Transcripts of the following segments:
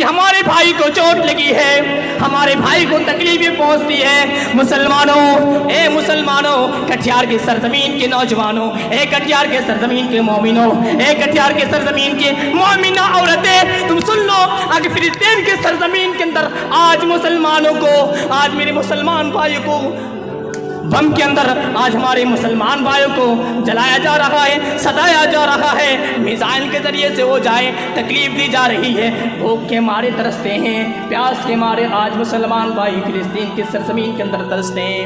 ہمارے بھائی کو چوٹ لگی ہے، ہمارے بھائی کو تکلیفیں پہنچتی ہے۔ مسلمانوں، اے مسلمانوں، کٹیہار کی سرزمین کے نوجوانوں، اے کٹیہار کے سرزمین کے مومنوں، اے کٹیہار کے سرزمین کے مومنہ عورتیں، تم سن لو، اگر فلسطین کے سرزمین کے اندر آج مسلمانوں کو، آج میرے مسلمان بھائیوں کو بم کے اندر آج ہمارے مسلمان بھائیوں کو جلایا جا رہا ہے، ستایا جا رہا ہے، میزائل کے ذریعے سے وہ جائے، تکلیف دی جا رہی ہے، بھوک کے مارے ترستے ہیں، پیاس کے مارے آج مسلمان بھائی فلسطین کی سرزمین کے اندر ترستے ہیں۔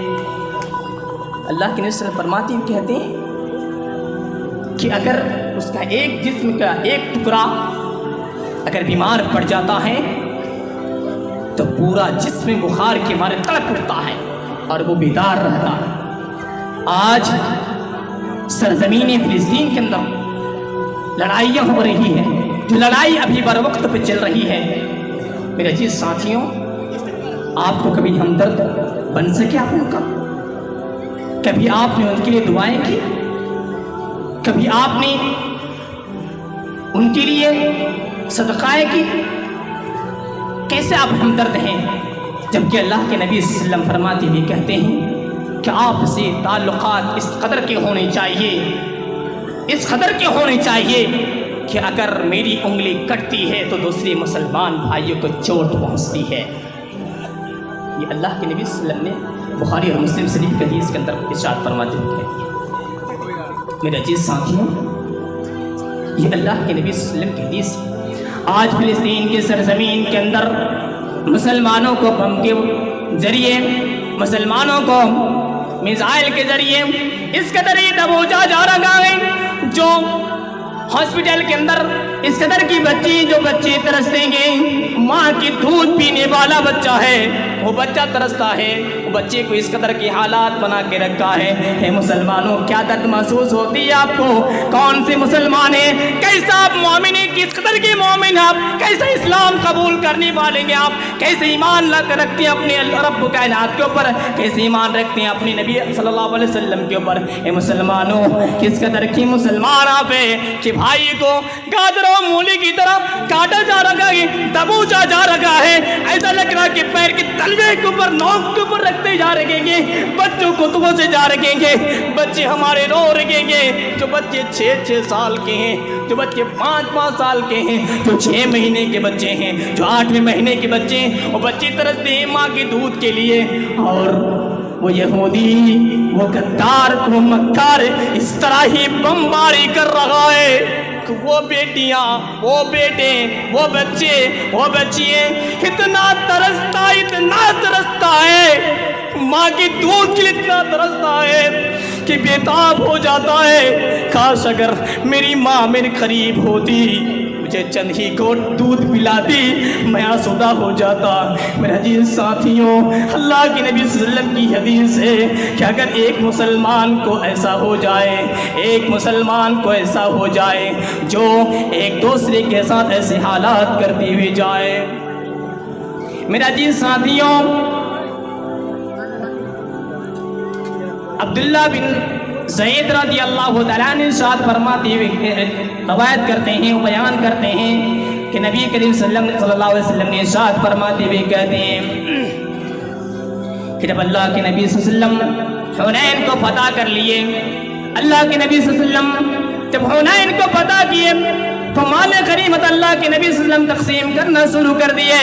اللہ کے نبی فرماتے ہیں، کہتے ہیں کہ اگر اس کا ایک جسم کا ایک ٹکڑا اگر بیمار پڑ جاتا ہے تو پورا جسم بخار کے مارے تڑپ اٹھتا ہے اور وہ بیدار رہتا ہے۔ آج سرزمین فلسطین کے اندر لڑائیاں ہو رہی ہیں، جو لڑائی ابھی بر وقت پہ چل رہی ہے، میرے عزیز ساتھیوں، آپ کو کبھی ہمدرد بن سکے آپ ان کا؟ کبھی آپ نے ان کے لیے دعائیں کی؟ کبھی آپ نے ان کے لیے صدقائیں کی؟ کیسے آپ ہمدرد ہیں جبکہ اللہ کے نبی صلی اللہ علیہ وسلم فرماتے ہوئے کہتے ہیں کہ آپ سے تعلقات اس قدر کے ہونے چاہیے، اس قدر کے ہونے چاہیے کہ اگر میری انگلی کٹتی ہے تو دوسرے مسلمان بھائیوں کو چوٹ پہنچتی ہے۔ یہ اللہ کے نبی صلی اللہ علیہ وسلم نے بخاری اور مسلم شریف کے حدیث کے اندر ارشاد فرماتے ہوئے کہتے ہیں۔ میرے عزیز ساتھیوں، یہ اللہ کے نبی صلی اللہ علیہ وسلم کی حدیث آج فلسطین کے سرزمین کے اندر مسلمانوں کو بم کے ذریعے، مسلمانوں کو میزائل کے ذریعے اس قدر یہ دبوچا جا رہا ہے، جو ہاسپٹل کے اندر اس قدر کی بچی، جو بچے ترسیں گے، ماں کی دودھ پینے والا بچہ ہے، وہ بچہ ترستا ہے، وہ بچے کو اس قدر کی حالات بنا کے رکھا ہے۔ اے مسلمانوں، کیا درد محسوس ہوتی ہے آپ کو؟ کون سے مسلمان ہیں؟ کیسا آپ مومن ہیں؟ کس قدر کے مومن ہیں آپ؟ کیسے اسلام قبول کرنے والے ہیں آپ؟ کیسے ایمان رکھتے ہیں اپنے رب کائنات کے اوپر؟ کیسے ایمان رکھتے ہیں اپنے نبی صلی اللہ علیہ وسلم کے اوپر؟ اے مسلمانوں، کس قدر کی مسلمان آپ ہیں کہ بھائی کو گادر و مولی کی طرح کاٹا جا رہا ہے، دبوچا جا رہا ہے، ایسا لگ رہا کہ پیر کے تلوے کے اوپر، نوک کے اوپر رکھتے جا رہے گے، بچوں کو تو سے جا رکھیں گے، بچے ہمارے رو رکھیں گے، جو بچے 6 سال کے ہیں، جو بچے 5 سال کے ہیں، جو 6 مہینے کے بچے ہیں، جو 8ویں مہینے کے بچے ہیں، وہ بچے ترستے ہیں ماں کے دودھ کے لیے۔ اور وہ یہودی، وہ غدار، وہ مکار اس طرح ہی بمباری کر رہا ہے کہ وہ بیٹیاں، وہ بیٹے، وہ بچے، وہ بچیاں اتنا ترستا ہے، ماں کی دودھ کے لیے اتنا ترستا ہے کہ بیتاب ہو جاتا ہے۔ کاش اگر میری ماں میرے قریب ہوتی، مجھے چند ہی گھونٹ دودھ پلاتی، میں آسودہ ہو جاتا۔ میرے عزیز ساتھیوں، اللہ کے نبی صلی اللہ علیہ وسلم کی حدیث ہے کہ اگر ایک مسلمان کو ایسا ہو جائے، ایک مسلمان کو ایسا ہو جائے جو ایک دوسرے کے ساتھ ایسے حالات کرتی ہوئی جائے، میرے عزیز ساتھیوں، عبداللہ بن زید رضی اللہ تعالیٰ عنہ ارشاد فرماتے ہوئے روایت کرتے ہیں، بیان کرتے ہیں کہ نبی کریم صلی اللہ علیہ وسلم نے ارشاد فرماتے ہوئے کہتے ہیں کہ جب اللہ کے نبی صلی اللہ علیہ وسلم حنین کو فتح کر لیے، اللہ کے نبی صلی اللہ علیہ وسلم جب حنین کو فتح کیے تو مال غنیمت اللہ کے نبی صلی اللہ علیہ وسلم تقسیم کرنا شروع کر دیے۔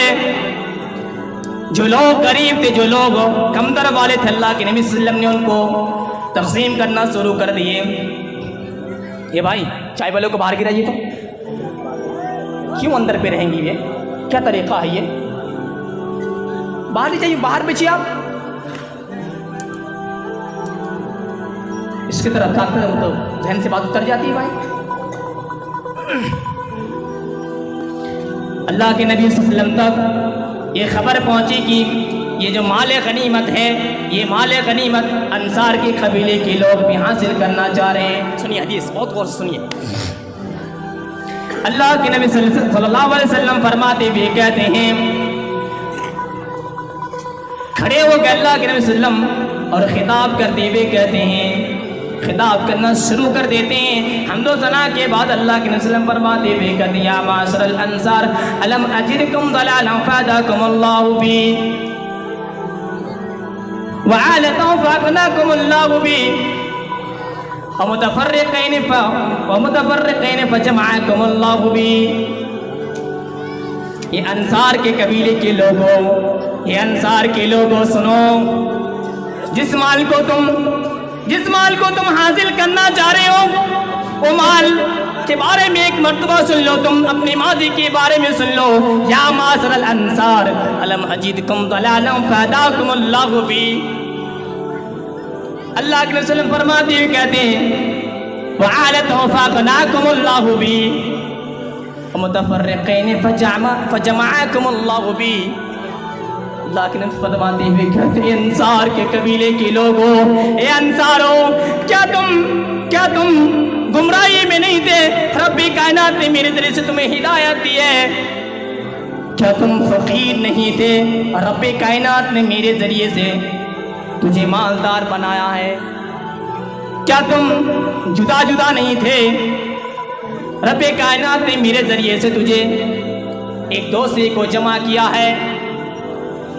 جو لوگ غریب تھے، جو لوگ کمتر والے تھے، اللہ کے نبی صلی اللہ علیہ وسلم نے ان کو تقسیم کرنا شروع کر دیے۔ یہ بھائی چائے والوں کو باہر گرائیے، تو کیوں اندر پہ رہیں گی؟ یہ کیا طریقہ ہے؟ یہ باہر لے جائیے، باہر بیچیے آپ، اس کی طرح تو ذہن سے بات اتر جاتی ہے بھائی۔ اللہ کے نبی صلی اللہ علیہ وسلم تک یہ خبر پہنچی کہ یہ جو مال غنیمت ہے، یہ مال غنیمت انصار کے قبیلے کے لوگ بھی حاصل کرنا چاہ رہے ہیں۔ سنیے حدیث، بہت غور سے سنیے۔ اللہ کے نبی صلی اللہ علیہ وسلم فرماتے ہوئے کہتے ہیں، کھڑے ہو گئے اللہ کے نبی صلی اللہ علیہ وسلم اور خطاب کرتے ہوئے کہتے ہیں خطاب کرنا شروع کر دیتے ہیں. حمد و ثنا کے بعد اللہ کے نبی فرماتے ہوئے کہتے ہیں یا معاشر الانصار الم اجرکم ضلالا فہداکم اللہ بی وعالة فاقناكم اللہ بی ومتفرقین فجمعکم اللہ بی. یہ انصار کے قبیلے کے لوگوں، یہ انصار کے لوگوں سنو، جس مال کو تم حاصل کرنا چاہ رہے ہو وہ مال کے بارے میں ایک مرتبہ سن لو، تم اپنے ماضی کے بارے میں سن لو. یا معاشر الانصار الم اجدکم ضلالا فہداکم اللہ بی. اللہ کے رسول فرماتے ہوئے کہتے ہیں وعالة فاقناکم اللہ بی ومتفرقین فجمعکم اللہ بی. اللہ کے نبی فرماتے ہوئے کہتے ہیں انصار کے قبیلے کے لوگوں، اے انصارو، کیا تم گمراہی میں نہیں تھے؟ رب کائنات نے میرے ذریعے سے تمہیں ہدایت دی ہے. کیا تم فقیر نہیں تھے اور رب کائنات نے میرے ذریعے سے تجھے مالدار بنایا ہے؟ کیا تم جدا نہیں تھے؟ رب کائنات نے میرے ذریعے سے تجھے ایک دوسرے کو جمع کیا ہے.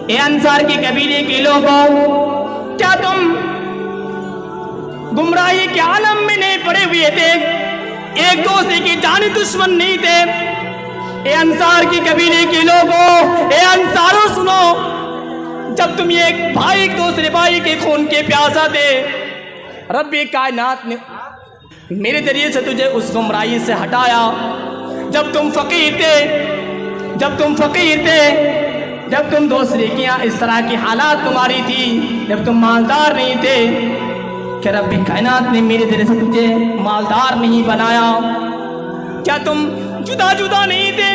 اے انصار کے قبیلے کے لوگوں، کیا تم گمراہی کے عالم میں نہیں پڑے ہوئے تھے؟ ایک دوسرے کے جانی دشمن نہیں تھے؟ اے انصار کے قبیلے کے لوگوں، اے انصاروں سنو، جب تم ایک دوسرے بھائی کے خون کے پیاسا تھے، رب کائنات نے میرے ذریعے سے تجھے اس گمراہی سے ہٹایا. جب تم فقیر تھے، جب تم دوسرے کی اس طرح کی حالات تمہاری تھی، جب تم مالدار نہیں تھے، کہ رب کائنات نے میرے ذریعے سے تجھے مالدار نہیں بنایا. کیا تم جدا نہیں تھے؟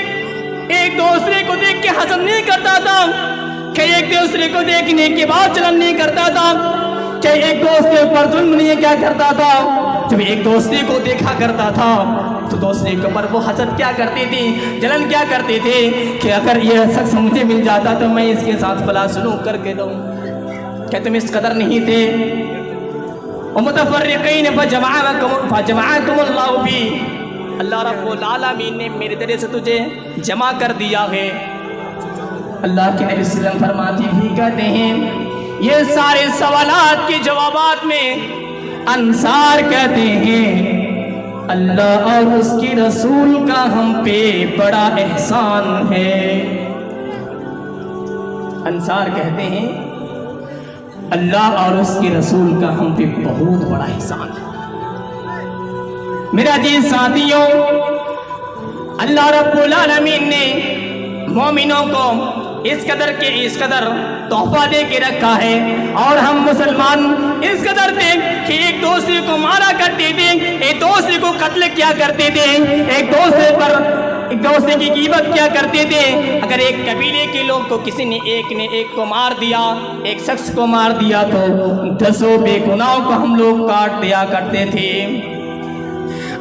ایک دوسرے کو دیکھ کے حسد نہیں کرتا تھا؟ کہ ایک دوسرے کو دیکھنے کے بعد چلن نہیں کرتا تھا؟ کہ ایک دوسرے پر ظلم نہیں کیا کرتا تھا؟ جب ایک دوسرے کو دیکھا کرتا تھا تو دوسرے کے اوپر وہ حسد کیا کرتے تھے، جلن کیا کرتے تھے کہ اگر یہ شخص مجھے مل جاتا تو میں اس کے ساتھ فلا سلوک کر کے دوں. کیا تم اس قدر نہیں تھے؟ ومتفرقین فجمعکم اللہ بی. اللہ رب العالمین نے میرے ذریعے سے تجھے جمع کر دیا ہے. اللہ کے نبی صلی اللہ علیہ وسلم فرماتے بھی کہتے ہیں یہ سارے سوالات کے جوابات میں انصار کہتے ہیں اللہ اور اس کی رسول کا ہم پہ بڑا احسان ہے. انصار کہتے ہیں اللہ اور اس کی رسول کا ہم پہ بہت بڑا احسان ہے. میرا عزیز ساتھیوں، اللہ رب العالمین نے مومنوں کو اس قدر تحفہ دے کے رکھا ہے، اور ہم مسلمان اس قدر تھے کہ ایک دوسرے کو مارا کرتے تھے، ایک دوسرے کو قتل کیا کرتے تھے، ایک دوسرے کی غیبت کیا کرتے تھے. اگر ایک قبیلے کے لوگ کو کسی نے ایک کو مار دیا، ایک شخص کو مار دیا تو 10 بے گناہوں کو ہم لوگ کاٹ دیا کرتے تھے.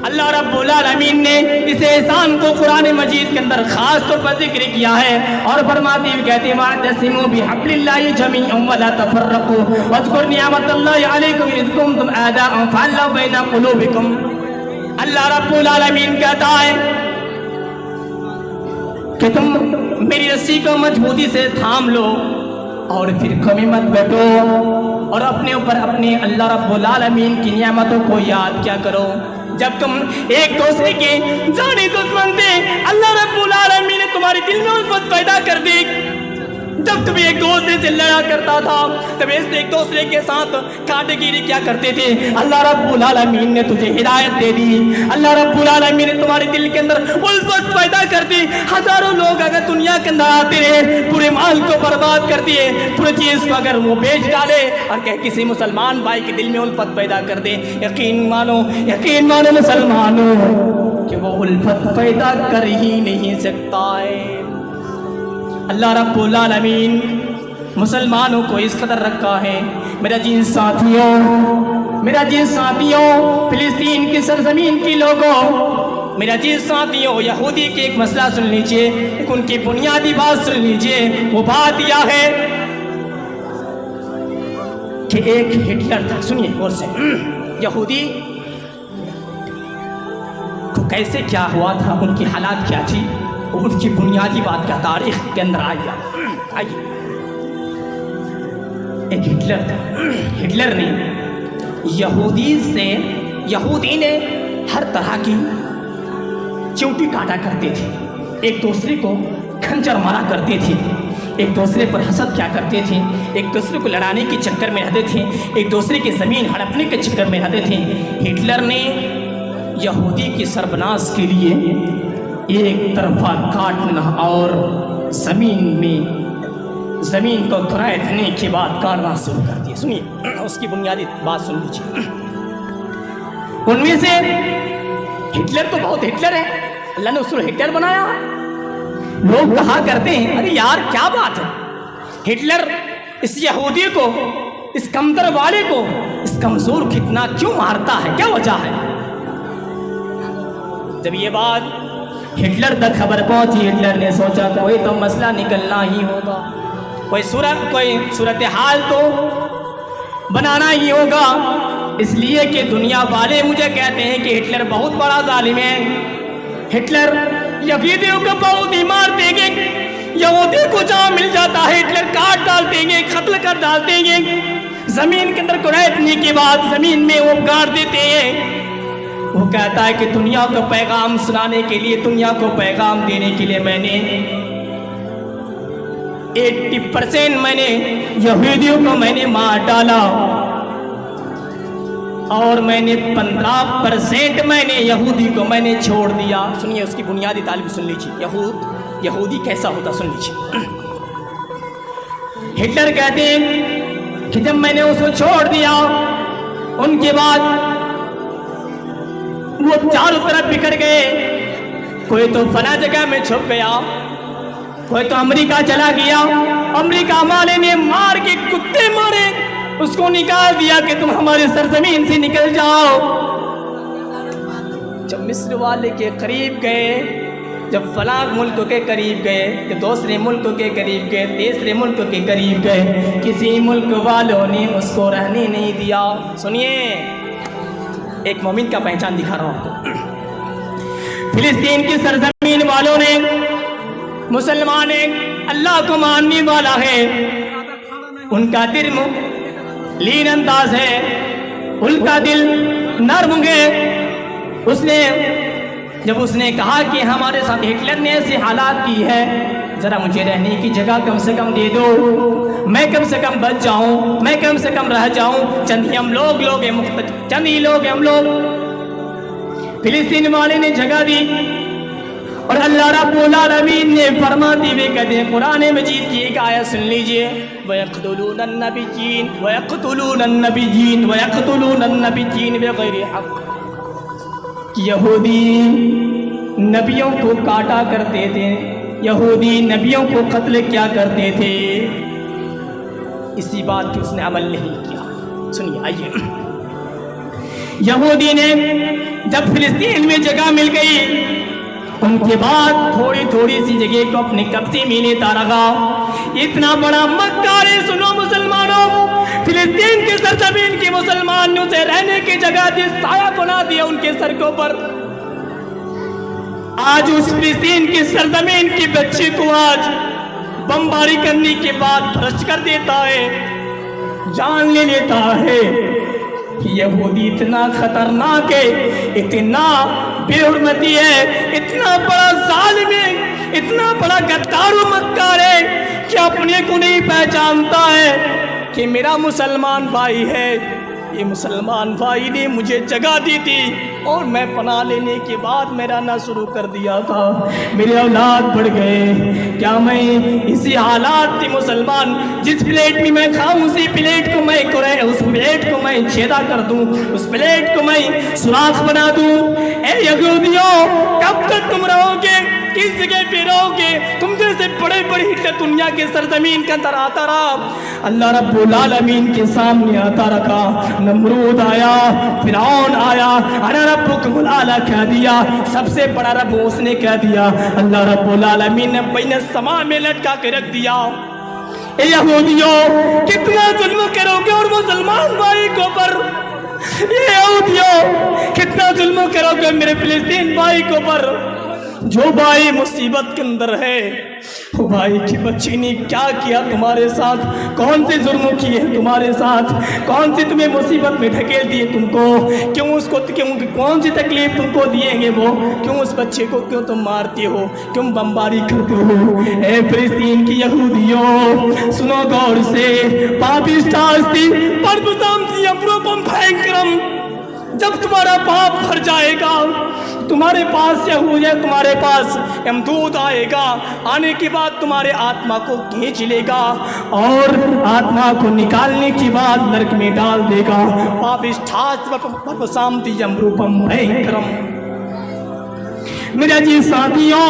اللہ رب العالمین نے اس احسان کو قرآن مجید کے اندر خاص طور پر ذکر کیا ہے، اور فرماتے ہوئے کہتے ہیں وَاعْتَصِمُوا بِحَبْلِ اللَّهِ جَمِيعًا وَلَا تَفَرَّقُوا وَاذْكُرُوا نِعْمَتَ اللَّهِ عَلَيْكُمْ إِذْ كُنتُمْ أَعْدَاءً فَأَلَّفَ بَيْنَ قُلُوبِكُمْ. اللہ رب العالمین کہتا ہے کہ تم میری رسی کو مضبوطی سے تھام لو اور فرقوں میں مت بیٹھو، اور اپنے اوپر اپنے اللہ رب العالمین کی نعمتوں کو یاد کیا کرو. جب تم ایک دوسرے کے جانی دشمن تھے، اللہ رب العالمین نے تمہارے دل میں الفت پیدا کر دی. جب تم ایک دوسرے سے لڑا کرتا تھا، تب ایک دوسرے کے ساتھ کانٹے گیری کیا کرتے تھے، اللہ رب العالمین نے تجھے ہدایت دے دی. اللہ رب العالمین نے تمہارے دل کے اندر الفت پیدا کر دی. ہزاروں لوگ اگر دنیا کے اندر آتے رہے، پورے مال کو برباد کر دیے، پورے چیز کو اگر وہ بیچ ڈالے اور کہ کسی مسلمان بھائی کے دل میں الفت پیدا کر دے، یقین مانو مسلمانوں کہ وہ الفت پیدا کر ہی نہیں سکتا ہے. اللہ رب العالمین مسلمانوں کو اس قدر رکھا ہے. میرا جین ساتھیوں، فلسطین کی سرزمین کی لوگوں، میرا جین ساتھیوں، یہودی کے ایک مسئلہ سن لیجئے، ان کی بنیادی بات سن لیجئے. وہ بات یہ ہے کہ ایک ہٹلر تھا. سنیے غور سے، یہودی کو کیسے کیا ہوا تھا، ان کی حالات کیا تھی، ان کی بنیادی بات کیا تاریخ کے اندر آئیے۔ ایک ہٹلر تھا، ہٹلر نے یہودی نے ہر طرح کی چیوٹی کاٹا کرتے تھے، ایک دوسرے کو کھنجر مارا کرتے تھے، ایک دوسرے پر حسد کیا کرتے تھے، ایک دوسرے کو لڑانے کے چکر میں رہتے تھے، ایک دوسرے کی زمین ہڑپنے کے چکر میں رہتے تھے۔ ہٹلر نے یہودی کی سربناس کے لیے ایک طرفہ کاٹنا اور زمین کو کھرائدنے کے بعد کاٹنا شروع کر دیا۔ سنیے اس کی بنیادی بات سن لیجیے۔ ان میں سے ہٹلر تو بہت ہٹلر ہے، اللہ نے اس کو ہٹلر بنایا۔ لوگ کہا کرتے ہیں ارے یار کیا بات ہے، ہٹلر اس یہودی کو، اس کمتر والے کو، اس کمزور کو اتنا کیوں مارتا ہے، کیا وجہ ہے؟ جب یہ بات ہٹلر تک خبر پہنچی، ہٹلر نے سوچا کوئی تو مسئلہ نکلنا ہی ہوگا، کوئی صورتحال تو بنانا ہی ہوگا، اس لیے کہ دنیا والے مجھے کہتے ہیں کہ ہٹلر بہت بڑا ظالم ہے، ہٹلر یہودیوں کو بہت ہی مار دیں گے، یہودی کو جہاں مل جاتا ہے ہٹلر کاٹ ڈال دیں گے، قتل کر ڈال دیں گے، زمین کے اندر کڑیدنے کے بعد زمین میں وہ گاڑ دیتے ہیں۔ وہ کہتا ہے کہ دنیا کو پیغام سنانے کے لیے، دنیا کو پیغام دینے کے لیے میں نے 80% میں نے یہودیوں کو میں نے مار ڈالا اور میں نے 15% میں نے یہودی کو میں نے چھوڑ دیا۔ سنیے اس کی بنیادی تعلیم سن لیجیے، یہودی کیسا ہوتا سن لیجیے۔ ہٹلر کہتے ہیں کہ جب میں نے اس کو چھوڑ دیا، ان کے بعد وہ چاروں طرف بکھر گئے، کوئی تو فلاں جگہ میں چھپ گیا، کوئی تو امریکہ چلا گیا، امریکہ والے نے مار کے کتے مارے، اس کو نکال دیا کہ تم ہماری سرزمین سے نکل جاؤ۔ جب مصر والے کے قریب گئے، جب فلاں ملک کے قریب گئے، جب دوسرے ملک کے قریب گئے، تیسرے ملک کے قریب گئے، کسی ملک والوں نے اس کو رہنے نہیں دیا۔ سنیے ایک مومن کا پہچان دکھا رہا ہوں۔ فلسطین کی سرزمین والوں نے، مسلمان اللہ کو ماننے والا ہے، ان کا دل لین انداز ہے، ان کا دل نرم ہے۔ جب اس نے کہا کہ ہمارے ساتھ ہٹلر نے ایسی حالات کی ہے، ذرا مجھے رہنے کی جگہ کم سے کم دے دو، میں کم سے کم بچ جاؤں، میں کم سے کم رہ جاؤں، چند ہی لوگ ہیں ہم لوگ۔ فلسطین والے نے جگہ دی، اور اللہ رب العالمین نے فرماتے ہوئے کہتے ہیں، قرآن مجید کی ایک آیت سن لیجئے، وَيَقْتُلُونَ النَّبِيِّينَ بِغَيْرِ حَقٍّ۔ یہودی نبیوں کو کاٹا کرتے تھے، یہودی نبیوں کو قتل کیا کرتے تھے، اسی بات کی اس نے عمل نہیں کیا۔ سنیے آئیے، یہودی نے جب فلسطین میں جگہ مل گئی، ان کے بعد تھوڑی تھوڑی سی جگہ کو اپنے قبضے میں لیتا رہا۔ اتنا بڑا مکار ہے، سنو مسلمانوں، فلسطین کی سرزمین کے مسلمانوں سے رہنے کی جگہ دی، سایہ بنا دیا ان کے سرکوں پر۔ آج اس فلسطین کی سرزمین کی بچے کو آج بمباری کرنے کے بعد بھرش کر دیتا ہے، جان لے لیتا ہے۔ یہودی اتنا خطرناک ہے، اتنا بے حرمتی ہے، اتنا بڑا ظالم ہے، اتنا بڑا غدار و مکار ہے کہ اپنے کو نہیں پہچانتا ہے کہ میرا مسلمان بھائی ہے۔ یہ مسلمان بھائی نے مجھے جگہ دی تھی اور میں پناہ لینے کے بعد میرا نہ شروع کر دیا تھا، میرے اولاد بڑھ گئے، کیا میں اسی حالات تھی مسلمان، جس پلیٹ میں میں کھاؤں اسی پلیٹ کو میں اس پلیٹ کو میں چھیدا کر دوں، اس پلیٹ کو میں سوراخ بنا دوں۔ اے یہودیوں، کب تک تم رہو گے، کس جگہ پہ رہو گے؟ تم جیسے بڑے بڑے ہٹلر دنیا کے سرزمین کے اندر آتا رہا، اللہ رب العالمین کے سامنے آتا رکھا، نمرود آیا، فرعون آیا، انا ربکم الاعلی کہہ دیا، سب سے بڑا رب اس نے کہہ دیا، اللہ رب العالمین نے بین السماء میں لٹکا کے رکھ دیا۔ اے یہودیوں، کتنا ظلم کرو گے اور مسلمان بھائی کو پر؟ یہ یہودیوں کتنا ظلم کرو گے میرے فلسطین بھائی کو پر. جو بھائی مصیبت کے اندر ہے وہ بھائی کی بچی نے کیا کیا تمہارے ساتھ, کون سے جرم کیے تمہارے ساتھ, کون سی تمہیں مصیبت میں ڈھکیل دیے تم کو, کیوں اس کو کون سی تکلیف تم کو دییں گے وہ, کیوں اس بچے کو کیوں تم مارتے ہو, کیوں بمباری کرتے ہو. اے فلسطین کی یہودیوں سنو غور سے, پاپسٹاستی پربسامتی امروپم بھینکرم. جب تمہارا پاپ بھر جائے گا تمہارے پاس یہودیہ تمہارے پاس یمدود آئے گا, آنے کے بعد تمہارے آتما کو کھینچ لے گا اور آتما کو نکالنے کے بعد نرک میں ڈال دے گا. پاپسٹاستی امروپم بھینکرم. میرے جی ساتھیوں,